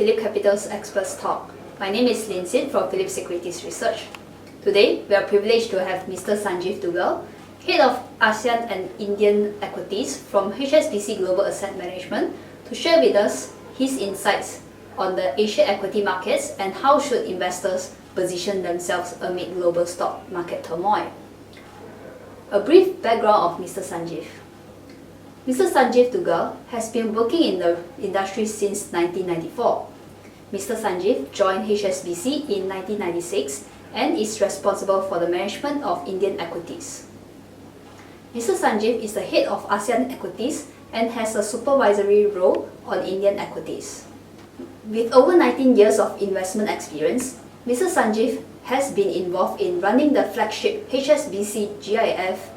PhillipCapital's Experts Talk. My name is Lin Sin from Phillips Equities Research. Today, we are privileged to have Mr. Sanjiv Duggal, Head of ASEAN and Indian Equities from HSBC Global Asset Management, to share with us his insights on the Asian equity markets and how should investors position themselves amid global stock market turmoil. A brief background of Mr. Sanjiv. Mr. Sanjiv Duggal has been working in the industry since 1994. Mr. Sanjiv joined HSBC in 1996 and is responsible for the management of Indian equities. Mr. Sanjiv is the head of ASEAN Equities and has a supervisory role on Indian equities. With over 19 years of investment experience, Mr. Sanjiv has been involved in running the flagship HSBC GIF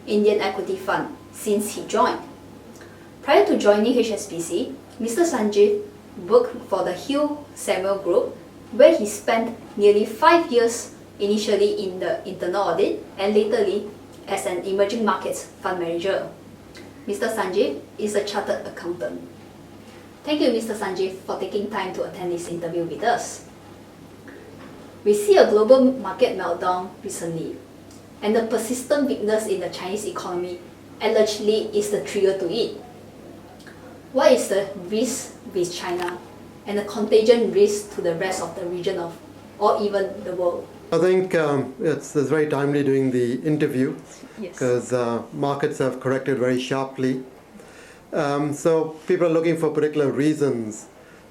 Indian Equity Fund since he joined. Prior to joining HSBC, Mr. Sanjiv worked for the Hill Samuel Group, where he spent nearly 5 years initially in the internal audit and latterly as an emerging markets fund manager. Mr. Sanjiv is a chartered accountant. Thank you, Mr. Sanjiv, for taking time to attend this interview with us. We see a global market meltdown recently, and the persistent weakness in the Chinese economy allegedly is the trigger to it. What is the risk with China and the contagion risk to the rest of the region or even the world? I think it's very timely doing the interview because Yes. markets have corrected very sharply. So people are looking for particular reasons.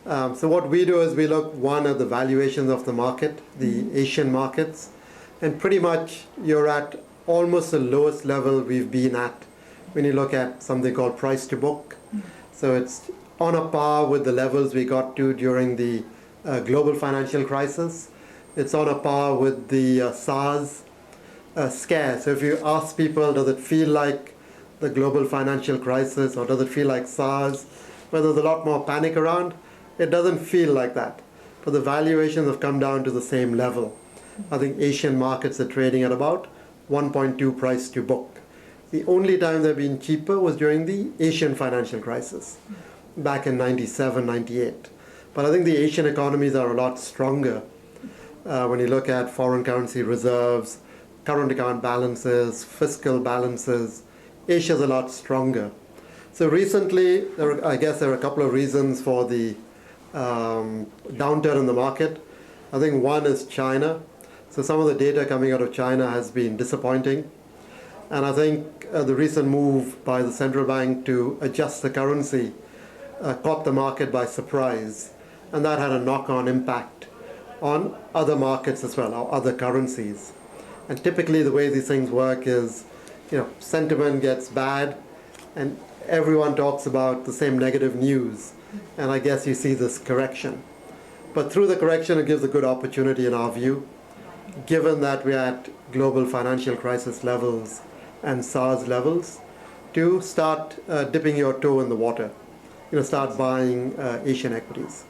So what we do is we look, one, at the valuations of the market, the Asian markets, and pretty much you're at almost the lowest level we've been at when you look at something called price to book. So it's on a par with the levels we got to during the global financial crisis. It's on a par with the SARS scare. So if you ask people, does it feel like the global financial crisis or does it feel like SARS, where there's a lot more panic around? It doesn't feel like that. But the valuations have come down to the same level. I think Asian markets are trading at about 1.2 price to book. The only time they've been cheaper was during the Asian financial crisis, back in 97, 98. But I think the Asian economies are a lot stronger. When you look at foreign currency reserves, current account balances, fiscal balances, Asia's a lot stronger. So recently, I guess there are a couple of reasons for the downturn in the market. I think one is China. So some of the data coming out of China has been disappointing. And I think the recent move by the central bank to adjust the currency caught the market by surprise. And that had a knock-on impact on other markets as well, or other currencies. And typically the way these things work is, sentiment gets bad and everyone talks about the same negative news. And I guess you see this correction. But through the correction, it gives a good opportunity in our view, given that we're at global financial crisis levels and SARS levels, to start dipping your toe in the water, start buying Asian equities.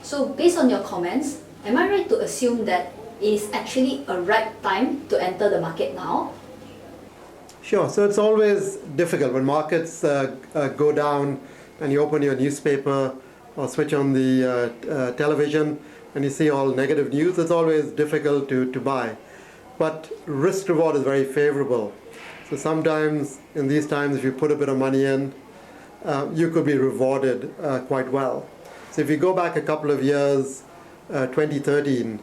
So based on your comments, am I right to assume that it is actually a right time to enter the market now? Sure. So it's always difficult when markets go down and you open your newspaper or switch on the television and you see all negative news. It's always difficult to buy. But risk reward is very favorable. So sometimes in these times, if you put a bit of money in, you could be rewarded quite well. So if you go back a couple of years, 2013,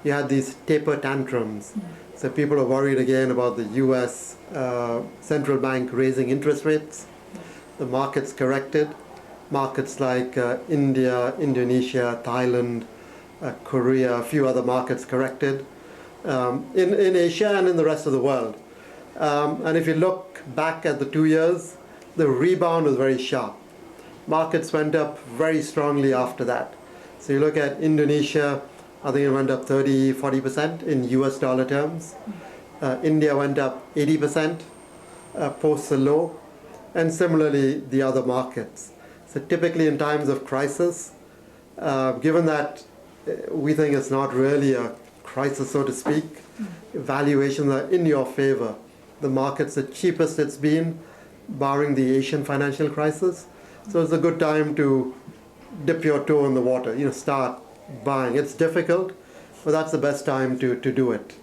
you had these taper tantrums. So people are worried again about the US central bank raising interest rates. The markets corrected. Markets like India, Indonesia, Thailand, Korea, a few other markets corrected in Asia and in the rest of the world. And if you look back at the 2 years, the rebound was very sharp. Markets went up very strongly after that. So you look at Indonesia, I think it went up 30-40% in US dollar terms. India went up 80% post the low, and similarly the other markets. So typically in times of crisis, given that we think it's not really a crisis, so to speak, valuations are in your favor. The market's the cheapest it's been, barring the Asian financial crisis. So it's a good time to dip your toe in the water, start buying. It's difficult, but that's the best time to do it.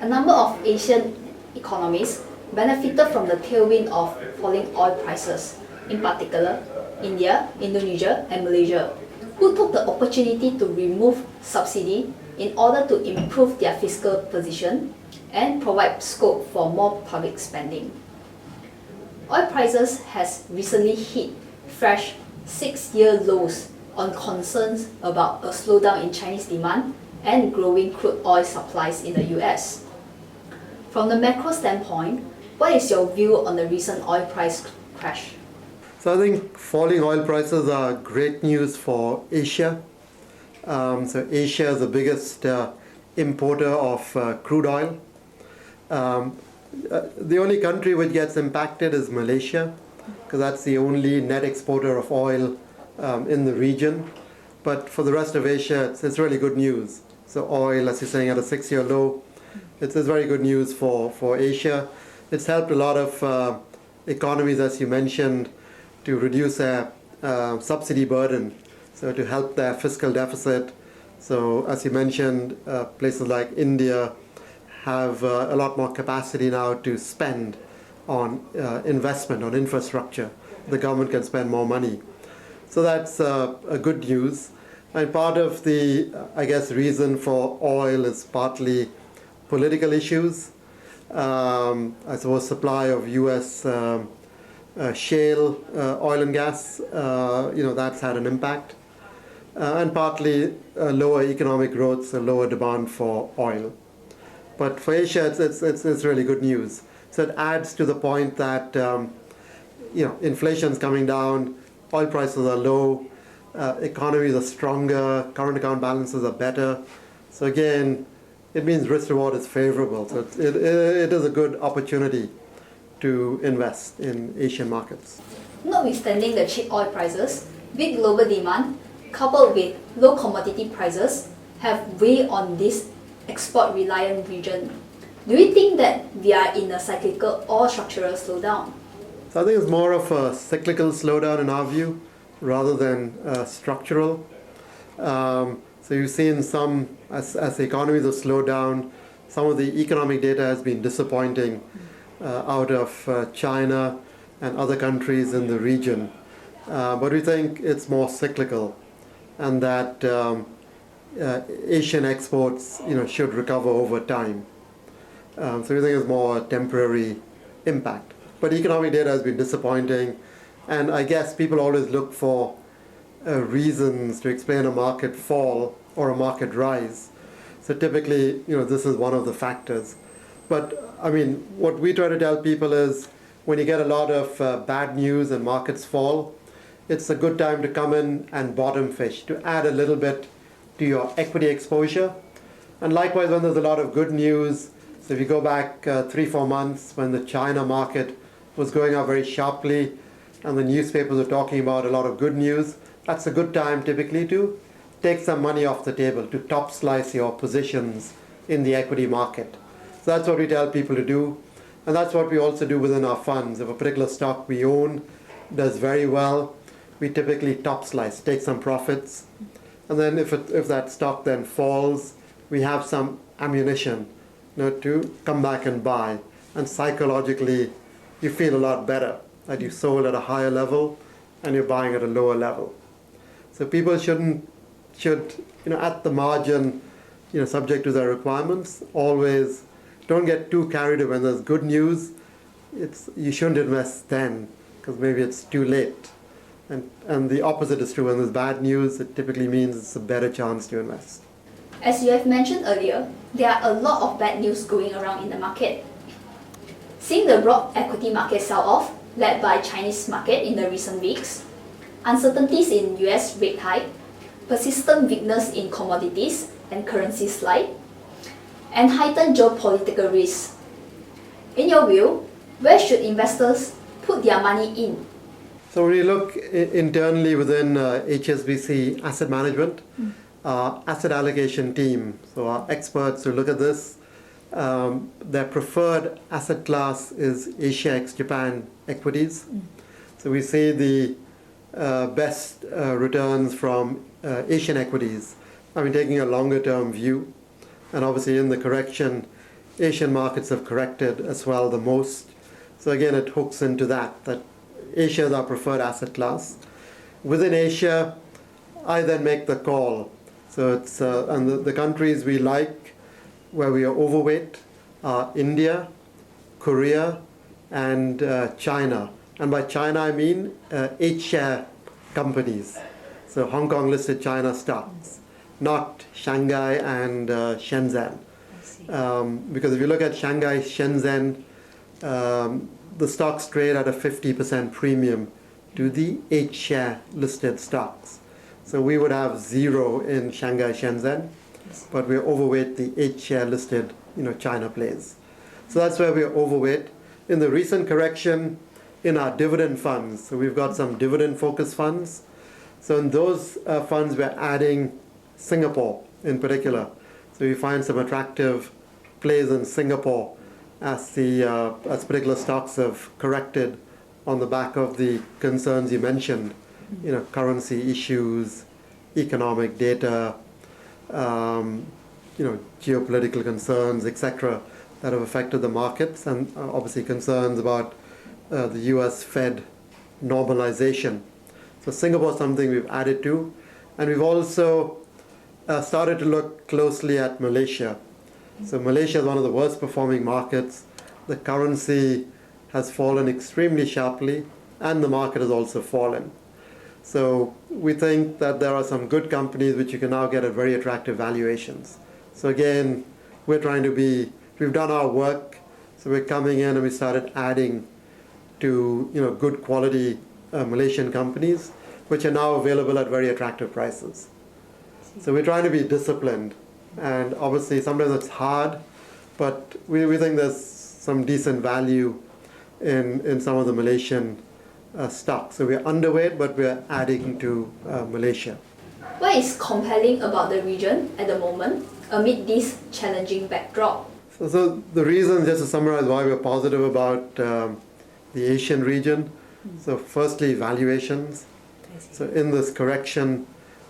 A number of Asian economies benefited from the tailwind of falling oil prices, in particular India, Indonesia and Malaysia, who took the opportunity to remove subsidy in order to improve their fiscal position and provide scope for more public spending. Oil prices has recently hit fresh 6-year lows on concerns about a slowdown in Chinese demand and growing crude oil supplies in the US. From the macro standpoint, what is your view on the recent oil price crash? So I think falling oil prices are great news for Asia. So Asia is the biggest importer of crude oil. The only country which gets impacted is Malaysia, because that's the only net exporter of oil in the region. But for the rest of Asia, it's really good news. So oil, as you're saying, at a 6-year low, it's very good news for Asia. It's helped a lot of economies, as you mentioned, to reduce their subsidy burden, so to help their fiscal deficit. So as you mentioned, places like India have a lot more capacity now to spend on investment, on infrastructure. The government can spend more money. So that's a good news. And part of the, I guess, reason for oil is partly political issues. I suppose supply of US shale oil and gas, that's had an impact. And partly lower economic growth, so lower demand for oil. But for Asia, it's really good news. So it adds to the point that inflation's coming down, oil prices are low, economies are stronger, current account balances are better. So again, it means risk reward is favorable. So it is a good opportunity to invest in Asian markets. Notwithstanding the cheap oil prices, big global demand coupled with low commodity prices have weighed on this export-reliant region. Do you think that we are in a cyclical or structural slowdown? So I think it's more of a cyclical slowdown in our view, rather than structural. So you've seen some, as the economies have slowed down, some of the economic data has been disappointing out of China and other countries in the region. But we think it's more cyclical, and that Asian exports should recover over time. So we think it's more a temporary impact. But economic data has been disappointing, and I guess people always look for reasons to explain a market fall or a market rise. So typically, this is one of the factors. But I mean, what we try to tell people is when you get a lot of bad news and markets fall, it's a good time to come in and bottom fish, to add a little bit to your equity exposure. And likewise, when there's a lot of good news, so if you go back 3-4 months when the China market was going up very sharply and the newspapers were talking about a lot of good news, that's a good time typically to take some money off the table, to top slice your positions in the equity market. So that's what we tell people to do. And that's what we also do within our funds. If a particular stock we own does very well, we typically top slice, take some profits. And then if that stock then falls, we have some ammunition to come back and buy. And psychologically, you feel a lot better that you sold at a higher level and you're buying at a lower level. So people should at the margin, subject to their requirements, always don't get too carried away. When there's good news, you shouldn't invest then, because maybe it's too late. And the opposite is true. When there's bad news, it typically means it's a better chance to invest. As you have mentioned earlier, there are a lot of bad news going around in the market. Seeing the broad equity market sell-off led by Chinese market in the recent weeks, uncertainties in US rate hike, persistent weakness in commodities and currency slide, and heightened geopolitical risks. In your view, where should investors put their money in? So when you look internally within HSBC Asset Management, our asset allocation team, so our experts who look at this, their preferred asset class is Asia ex-Japan equities. So we see the best returns from Asian equities. I mean, taking a longer term view. And obviously in the correction, Asian markets have corrected as well the most. So again, it hooks into that Asia is our preferred asset class. Within Asia, I then make the call. So it's and the countries we like, where we are overweight, are India, Korea, and China. And by China, I mean H-share companies. So Hong Kong listed China stocks, not Shanghai and Shenzhen. Because if you look at Shanghai, Shenzhen, the stocks trade at a 50% premium to the H-share listed stocks. So we would have 0 in Shanghai, Shenzhen, but we're overweight the H-share listed, China plays. So that's where we're overweight. In the recent correction, in our dividend funds, so we've got some dividend-focused funds. So in those funds, we're adding Singapore in particular. So we find some attractive plays in Singapore as particular stocks have corrected on the back of the concerns you mentioned, currency issues, economic data, geopolitical concerns, etc., that have affected the markets, and obviously concerns about the US Fed normalization. So Singapore is something we've added to, and we've also started to look closely at Malaysia. So Malaysia is one of the worst performing markets. The currency has fallen extremely sharply, and the market has also fallen. So we think that there are some good companies which you can now get at very attractive valuations. So again, we've done our work, so we're coming in and we started adding to good quality Malaysian companies, which are now available at very attractive prices. So we're trying to be disciplined, and obviously sometimes it's hard, but we think there's some decent value in some of the Malaysian stocks. So we're underweight, but we're adding to Malaysia. What is compelling about the region at the moment amid this challenging backdrop? So the reason, just to summarize why we're positive about the Asian region. So firstly, valuations. So in this correction,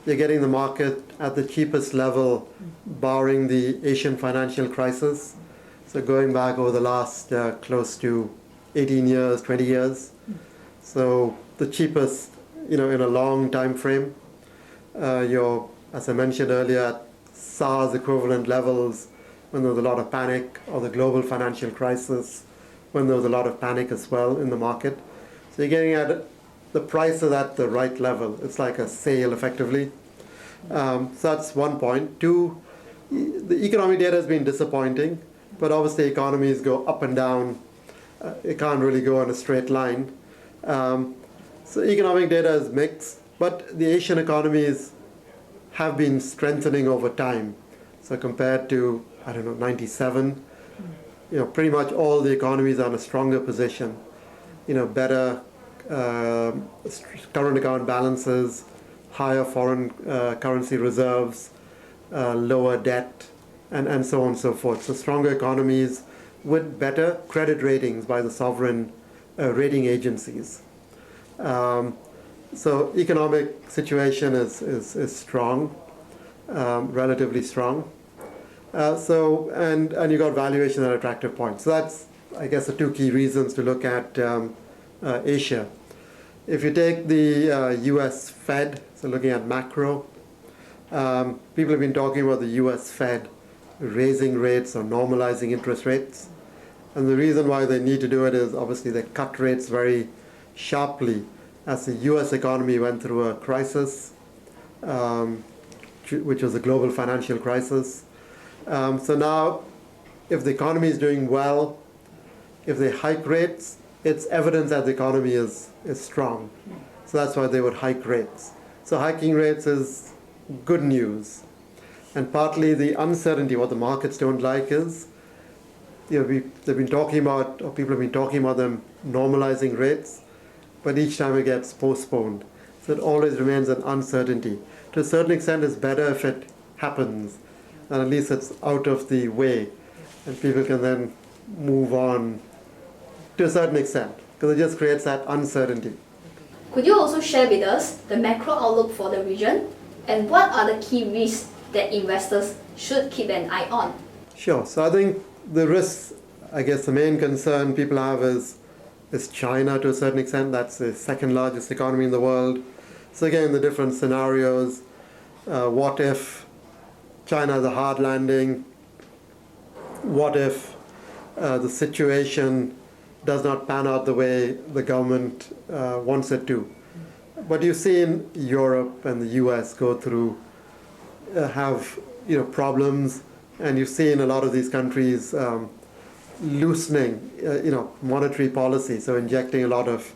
you're getting the market at the cheapest level, barring the Asian financial crisis. So going back over the last close to 18 years, 20 years. So the cheapest, in a long time frame. You're, as I mentioned earlier, at SARS equivalent levels when there was a lot of panic, or the global financial crisis when there was a lot of panic as well in the market. So you're getting at the price is at the right level. It's like a sale effectively. So that's one point. 2, the economic data has been disappointing, but obviously economies go up and down. It can't really go in a straight line. So economic data is mixed, but the Asian economies have been strengthening over time. So compared to, 97, pretty much all the economies are in a stronger position. Better current account balances, higher foreign currency reserves, lower debt, and so on and so forth. So stronger economies with better credit ratings by the sovereign rating agencies. So economic situation is strong, relatively strong. And you got valuation at attractive points. So that's, I guess, the 2 key reasons to look at Asia. If you take the US Fed, so looking at macro, people have been talking about the US Fed raising rates or normalizing interest rates. And the reason why they need to do it is obviously they cut rates very sharply as the US economy went through a crisis, which was a global financial crisis. So now, if the economy is doing well, if they hike rates, it's evidence that the economy is strong. So that's why they would hike rates. So hiking rates is good news. And partly the uncertainty, what the markets don't like is, they've been talking about, or people have been talking about them normalizing rates, but each time it gets postponed. So it always remains an uncertainty. To a certain extent, it's better if it happens, and at least it's out of the way, and people can then move on to a certain extent, because it just creates that uncertainty. Could you also share with us the macro outlook for the region and what are the key risks that investors should keep an eye on? Sure. So I think the risks, I guess the main concern people have is China to a certain extent. That's the second largest economy in the world. So again, the different scenarios. What if China has a hard landing? What if the situation does not pan out the way the government wants it to? But you've seen Europe and the US go through, have problems, and you've seen a lot of these countries loosening monetary policy, so injecting a lot of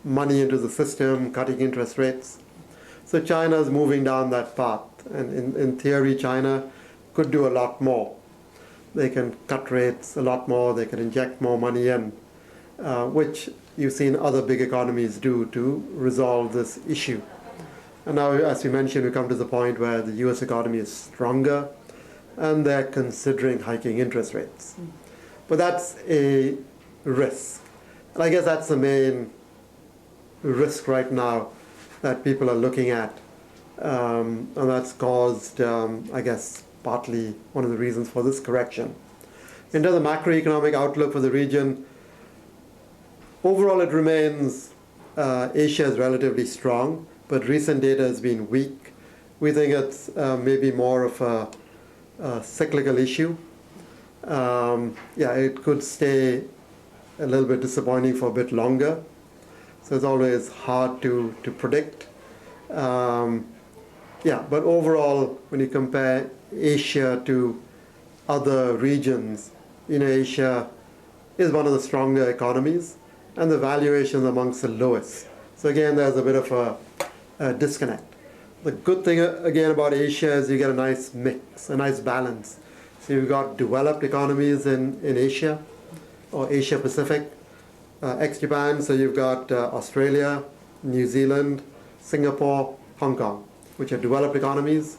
money into the system, cutting interest rates. So China is moving down that path, and in theory China could do a lot more. They can cut rates a lot more, they can inject more money in, which you've seen other big economies do to resolve this issue. And now, as you mentioned, we come to the point where the US economy is stronger and they're considering hiking interest rates. But that's a risk. And I guess that's the main risk right now that people are looking at. And that's caused, I guess, partly one of the reasons for this correction. In terms of macroeconomic outlook for the region, overall it remains, Asia is relatively strong, but recent data has been weak. We think it's maybe more of a cyclical issue. It could stay a little bit disappointing for a bit longer. So it's always hard to predict. But overall, when you compare Asia to other regions, Asia is one of the stronger economies, and the valuations amongst the lowest. So again, there's a bit of a disconnect. The good thing again about Asia is you get a nice mix, a nice balance. So you've got developed economies in Asia, or Asia Pacific, ex-Japan. So you've got Australia, New Zealand, Singapore, Hong Kong, which are developed economies.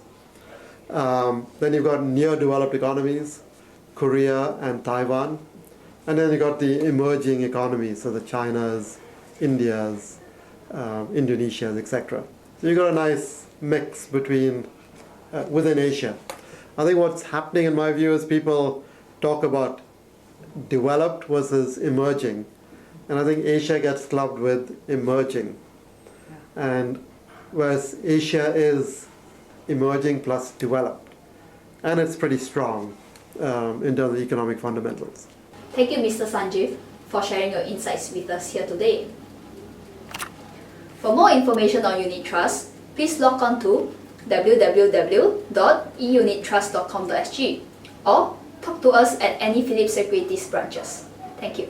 Then you've got near developed economies, Korea and Taiwan. And then you've got the emerging economies, so the Chinas, Indias, Indonesias, etc. So you've got a nice mix between within Asia. I think what's happening in my view is people talk about developed versus emerging. And I think Asia gets clubbed with emerging. And whereas Asia is emerging plus developed. And it's pretty strong in terms of economic fundamentals. Thank you, Mr. Sanjiv, for sharing your insights with us here today. For more information on unit trust, please log on to www.eunittrust.com.sg or talk to us at any Phillips Securities branches. Thank you.